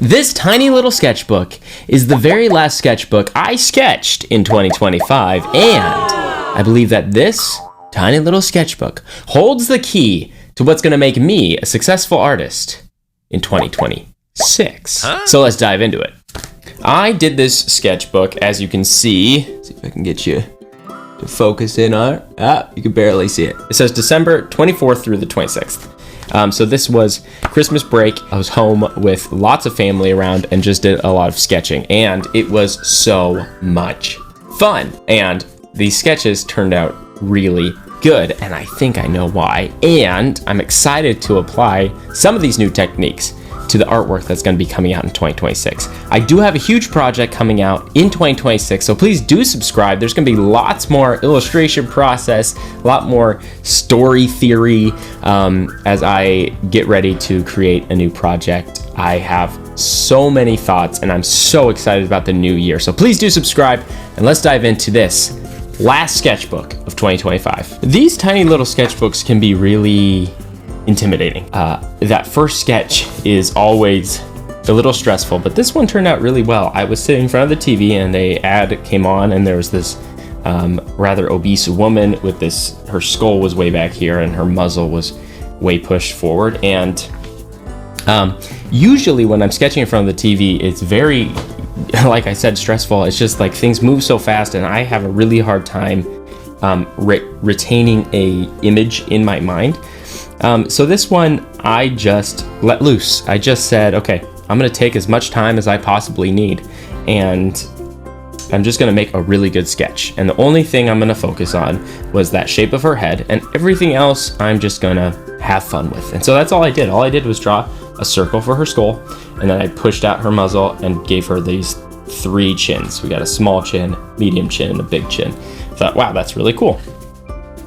This tiny little sketchbook is the very last sketchbook I sketched in 2025, and I believe that this tiny little sketchbook holds the key to what's going to make me a successful artist in 2026. So let's dive into it. I did this sketchbook, as you can see if I can get you to focus in on it. You can barely see it. It says December 24th through the 26th. So this was Christmas break. I was home with lots of family around and just did a lot of sketching, and it was so much fun. And these sketches turned out really good, and I think I know why. And I'm excited to apply some of these new techniques to the artwork that's going to be coming out in 2026. I do have a huge project coming out in 2026, so please do subscribe. There's going to be lots more illustration process, a lot more story theory as I get ready to create a new project. I have so many thoughts, and I'm so excited about the new year. So please do subscribe, and let's dive into this last sketchbook of 2025. These tiny little sketchbooks can be really intimidating. That first sketch is always a little stressful, but this one turned out really well. I was sitting in front of the TV and a ad came on, and there was this rather obese woman with this, her skull was way back here and her muzzle was way pushed forward. And usually when I'm sketching in front of the TV, it's very, like I said, stressful. It's just like things move so fast and I have a really hard time retaining a image in my mind. So this one, I just let loose. I just said, okay, I'm going to take as much time as I possibly need, and I'm just going to make a really good sketch. And the only thing I'm going to focus on was that shape of her head, and everything else I'm just going to have fun with. And so that's all I did. All I did was draw a circle for her skull, and then I pushed out her muzzle and gave her these 3 chins. We got a small chin, medium chin, and a big chin. I thought, wow, that's really cool.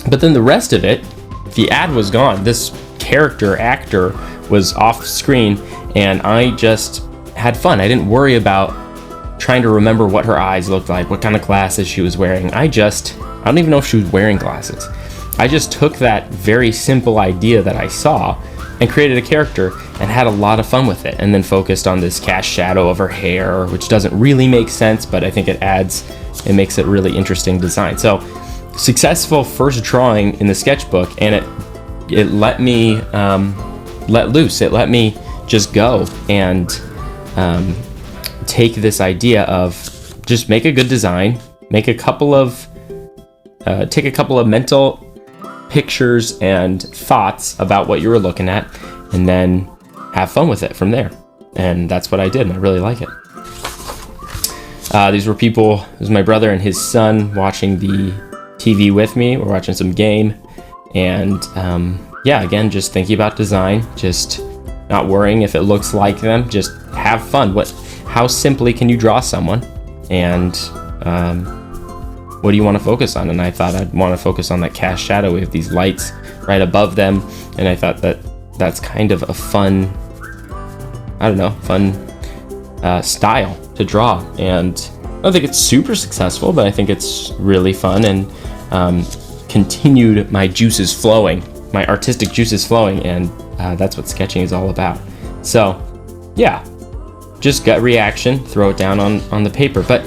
But then the rest of it, the ad was gone. This actor was off screen, and I just had fun. I didn't worry about trying to remember what her eyes looked like, what kind of glasses she was wearing. I don't even know if she was wearing glasses. I just took that very simple idea that I saw and created a character and had a lot of fun with it, and then focused on this cast shadow of her hair, which doesn't really make sense, but I think it makes it really interesting design. So successful first drawing in the sketchbook, and it let me let loose. It let me just go and take this idea of just make a good design, take a couple of mental pictures and thoughts about what you were looking at, and then have fun with it from there. And that's what I did, and I really like it. These were people, it was my brother and his son watching the TV with me. We're watching some game, and again, just thinking about design, just not worrying if it looks like them, just have fun. How simply can you draw someone, and what do you want to focus on? And I thought I'd want to focus on that cast shadow. We have these lights right above them, and I thought that's kind of a fun style to draw. And I don't think it's super successful, but I think it's really fun, and continued my juices flowing, my artistic juices flowing, and that's what sketching is all about. So yeah, just gut reaction, throw it down on the paper. But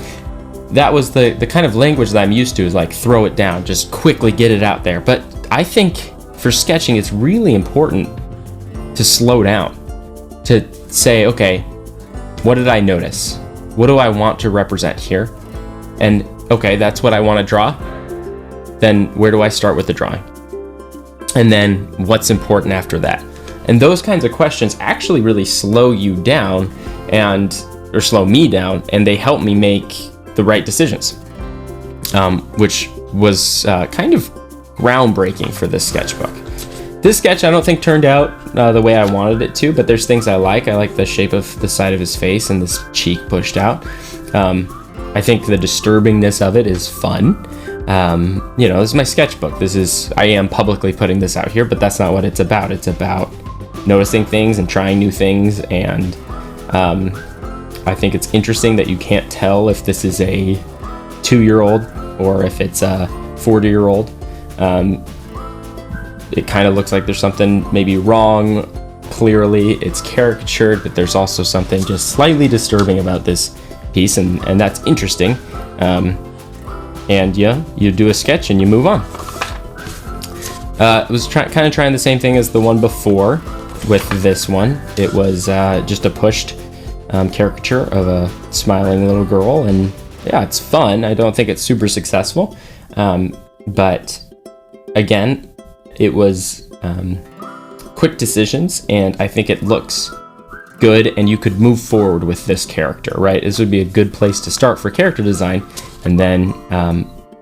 that was the kind of language that I'm used to, is like throw it down, just quickly get it out there. But I think for sketching, it's really important to slow down, to say, okay, what did I notice? What do I want to represent here? And okay, that's what I want to draw. Then where do I start with the drawing? And then what's important after that? And those kinds of questions actually really slow you down or slow me down, and they help me make the right decisions, which was kind of groundbreaking for this sketchbook. This sketch I don't think turned out the way I wanted it to, but there's things I like. I like the shape of the side of his face and this cheek pushed out. I think the disturbingness of it is fun. This is my sketchbook. I am publicly putting this out here, but that's not what it's about. It's about noticing things and trying new things. And I think it's interesting that you can't tell if this is a 2-year-old or if it's a 40-year-old. It kind of looks like there's something maybe wrong clearly it's caricatured, but there's also something just slightly disturbing about this piece, and that's interesting. And yeah, you do a sketch and you move on. It was kind of trying the same thing as the one before with this one. It was just a pushed caricature of a smiling little girl, and yeah, it's fun. I don't think it's super successful, but again, it was quick decisions, and I think it looks good, and you could move forward with this character, right? This would be a good place to start for character design, and then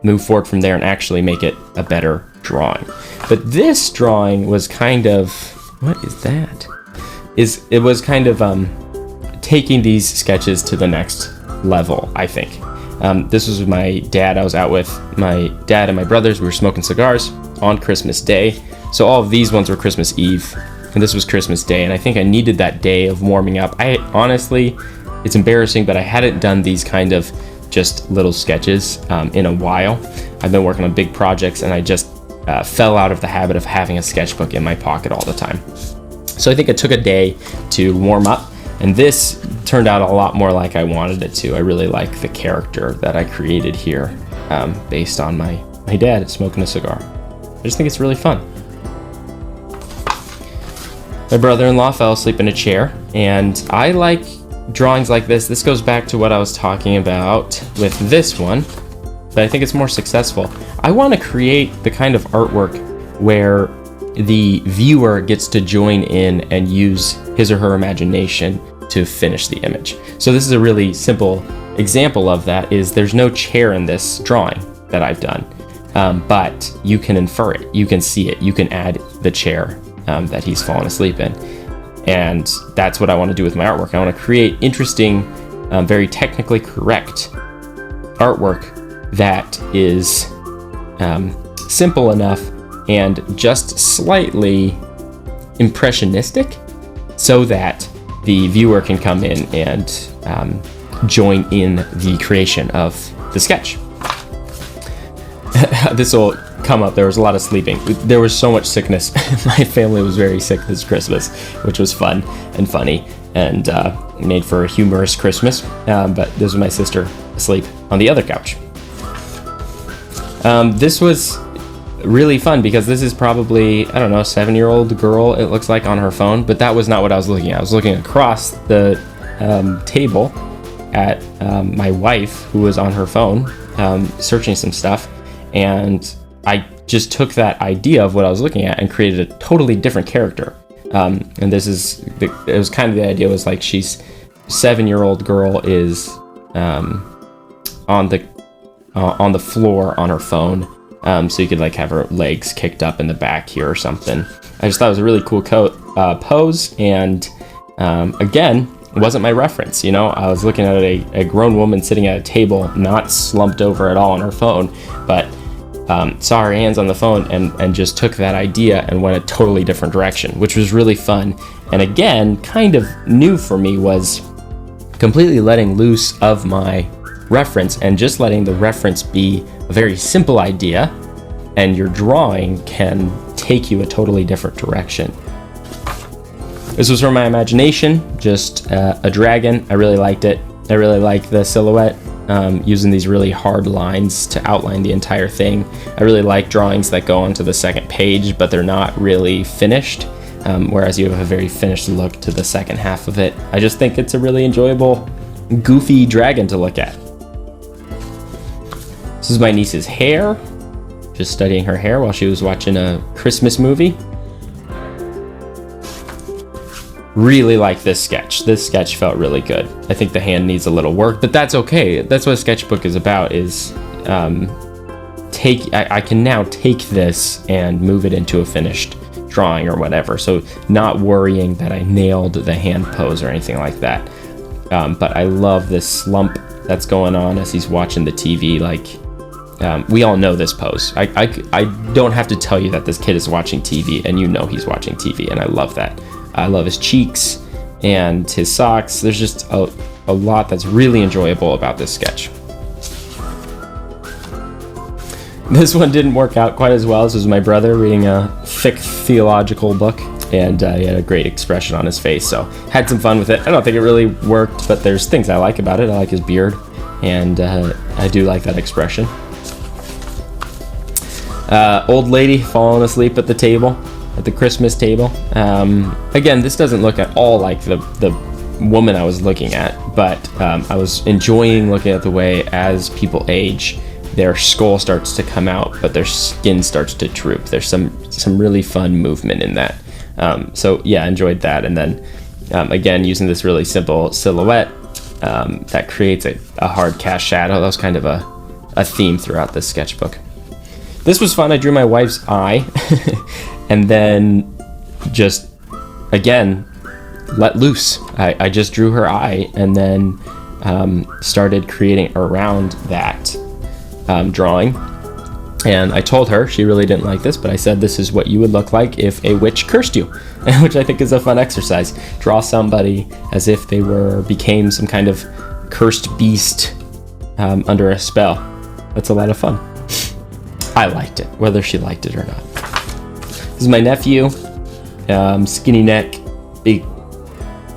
move forward from there and actually make it a better drawing. But this drawing was kind of, what is that? It was kind of taking these sketches to the next level, I think. This was with my dad. I was out with my dad and my brothers. We were smoking cigars on Christmas Day. So all of these ones were Christmas Eve, and this was Christmas Day, and I think I needed that day of warming up. I honestly, it's embarrassing, but I hadn't done these kind of just little sketches in a while. I've been working on big projects, and I just fell out of the habit of having a sketchbook in my pocket all the time. So I think it took a day to warm up, and this turned out a lot more like I wanted it to. I really like the character that I created here based on my dad smoking a cigar. I just think it's really fun. My brother-in-law fell asleep in a chair, and I like drawings like this. This goes back to what I was talking about with this one, but I think it's more successful. I want to create the kind of artwork where the viewer gets to join in and use his or her imagination to finish the image. So this is a really simple example of that. Is there's no chair in this drawing that I've done, but you can infer it, you can see it, you can add the chair that he's fallen asleep in. And that's what I want to do with my artwork. I want to create interesting, very technically correct artwork that is simple enough and just slightly impressionistic, so that the viewer can come in and join in the creation of the sketch. This will come up. There was a lot of sleeping. There was so much sickness. My family was very sick this Christmas, which was fun and funny, and made for a humorous Christmas. But this was my sister asleep on the other couch. This was really fun because this is probably, I don't know, 7-year-old girl, it looks like, on her phone, but that was not what I was looking at. I was looking across the table at my wife, who was on her phone searching some stuff, and I just took that idea of what I was looking at and created a totally different character. And this is, it was kind of the idea was like, she's 7-year-old girl is on the floor on her phone. So you could like have her legs kicked up in the back here or something. I just thought it was a really cool pose, and again, it wasn't my reference. You know, I was looking at a grown woman sitting at a table, not slumped over at all on her phone, but saw her hands on the phone and just took that idea and went a totally different direction, which was really fun. And again, kind of new for me was completely letting loose of my reference and just letting the reference be a very simple idea, and your drawing can take you a totally different direction. This was from my imagination, just a dragon. I really liked it. I really like the silhouette, using these really hard lines to outline the entire thing. I really like drawings that go onto the second page, but they're not really finished, whereas you have a very finished look to the second half of it. I just think it's a really enjoyable, goofy dragon to look at. This is my niece's hair, just studying her hair while she was watching a Christmas movie. Really like this sketch. This sketch felt really good. I think the hand needs a little work, but that's okay. That's what a sketchbook is about, is I can now take this and move it into a finished drawing or whatever. So not worrying that I nailed the hand pose or anything like that. But I love this slump that's going on as he's watching the TV. Like, we all know this pose. I don't have to tell you that this kid is watching TV, and you know he's watching TV, and I love that. I love his cheeks and his socks. There's just a lot that's really enjoyable about this sketch. This one didn't work out quite as well. This was my brother reading a thick theological book, and he had a great expression on his face, so had some fun with it. I don't think it really worked, but there's things I like about it. I like his beard, and I do like that expression. Old lady falling asleep at the table, at the Christmas table. Again, this doesn't look at all like the woman I was looking at, but I was enjoying looking at the way as people age, their skull starts to come out, but their skin starts to droop. There's some really fun movement in that. So yeah, I enjoyed that. And then again, using this really simple silhouette that creates a hard cast shadow. That was kind of a theme throughout this sketchbook. This was fun. I drew my wife's eye and then just, again, let loose. I just drew her eye and then started creating around that drawing. And I told her, she really didn't like this, but I said this is what you would look like if a witch cursed you, which I think is a fun exercise. Draw somebody as if they became some kind of cursed beast under a spell. That's a lot of fun. I liked it, whether she liked it or not. This is my nephew, skinny neck, big,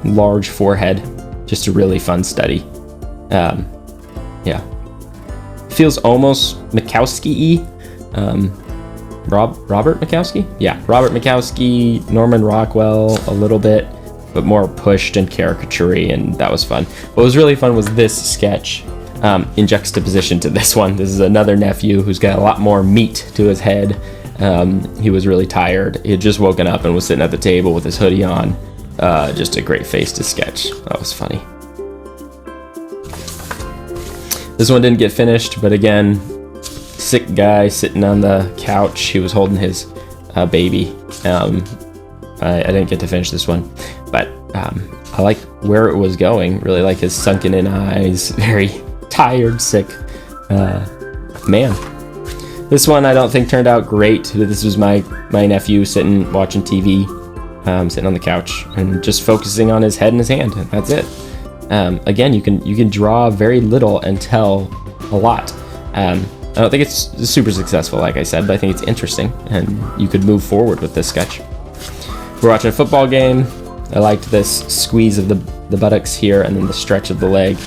large forehead, just a really fun study. Yeah. Feels almost Makowski-y. Robert Makowski? Yeah, Robert Makowski, Norman Rockwell, a little bit, but more pushed and caricature-y, and that was fun. What was really fun was this sketch in juxtaposition to this one. This is another nephew who's got a lot more meat to his head. He was really tired. He had just woken up and was sitting at the table with his hoodie on. Just a great face to sketch. That was funny. This one didn't get finished, but again, sick guy sitting on the couch. He was holding his baby. I didn't get to finish this one, but I like where it was going. Really like his sunken in eyes. Very tired, sick man. This one I don't think turned out great. This was my nephew sitting watching TV, sitting on the couch and just focusing on his head and his hand. That's it. Again, you can draw very little and tell a lot. I don't think it's super successful, like I said, but I think it's interesting, and you could move forward with this sketch. We're watching a football game. I liked this squeeze of the buttocks here, and then the stretch of the leg.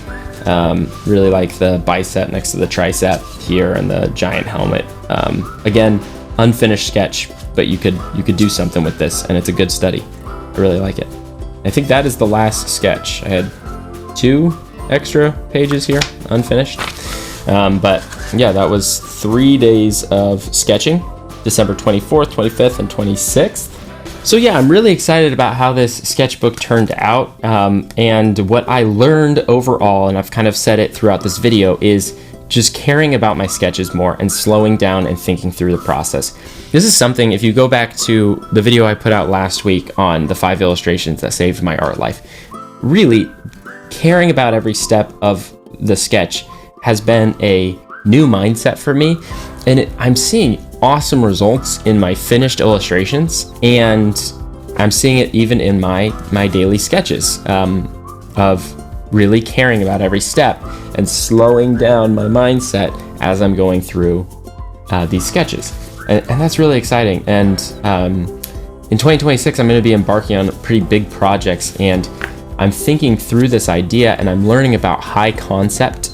Really like the bicep next to the tricep here, and the giant helmet. Again, unfinished sketch, but you could do something with this, and it's a good study. I really like it. I think that is the last sketch. I had 2 extra pages here, unfinished. But yeah, that was 3 days of sketching, December 24th, 25th, and 26th. So yeah, I'm really excited about how this sketchbook turned out, and what I learned overall, and I've kind of said it throughout this video, is just caring about my sketches more and slowing down and thinking through the process. This is something, if you go back to the video I put out last week on the 5 illustrations that saved my art life, really caring about every step of the sketch has been a new mindset for me, and I'm seeing awesome results in my finished illustrations, and I'm seeing it even in my daily sketches, of really caring about every step and slowing down my mindset as I'm going through these sketches, and that's really exciting. And in 2026 I'm going to be embarking on pretty big projects, and I'm thinking through this idea, and I'm learning about high concept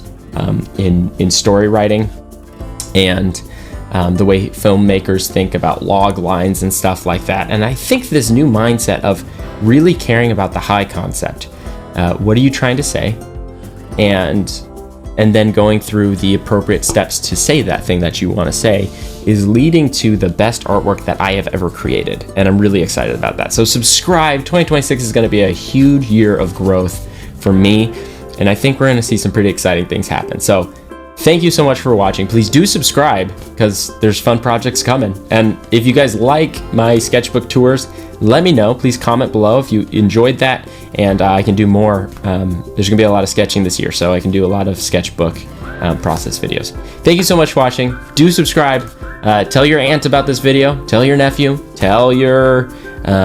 in story writing, and the way filmmakers think about log lines and stuff like that. And I think this new mindset of really caring about the high concept, what are you trying to say, and then going through the appropriate steps to say that thing that you want to say, is leading to the best artwork that I have ever created, and I'm really excited about that. So subscribe. 2026 is going to be a huge year of growth for me, and I think we're going to see some pretty exciting things happen. So thank you so much for watching. Please do subscribe, because there's fun projects coming. And if you guys like my sketchbook tours, let me know. Please comment below if you enjoyed that, and I can do more. There's gonna be a lot of sketching this year, so I can do a lot of sketchbook process videos. Thank you so much for watching. Do subscribe. Tell your aunt about this video. Tell your nephew. Tell your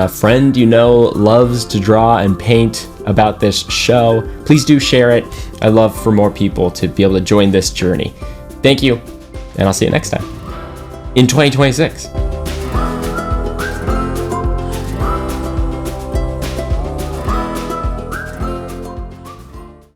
friend you know loves to draw and paint about this show. Please do share it. I'd love for more people to be able to join this journey. Thank you, and I'll see you next time in 2026.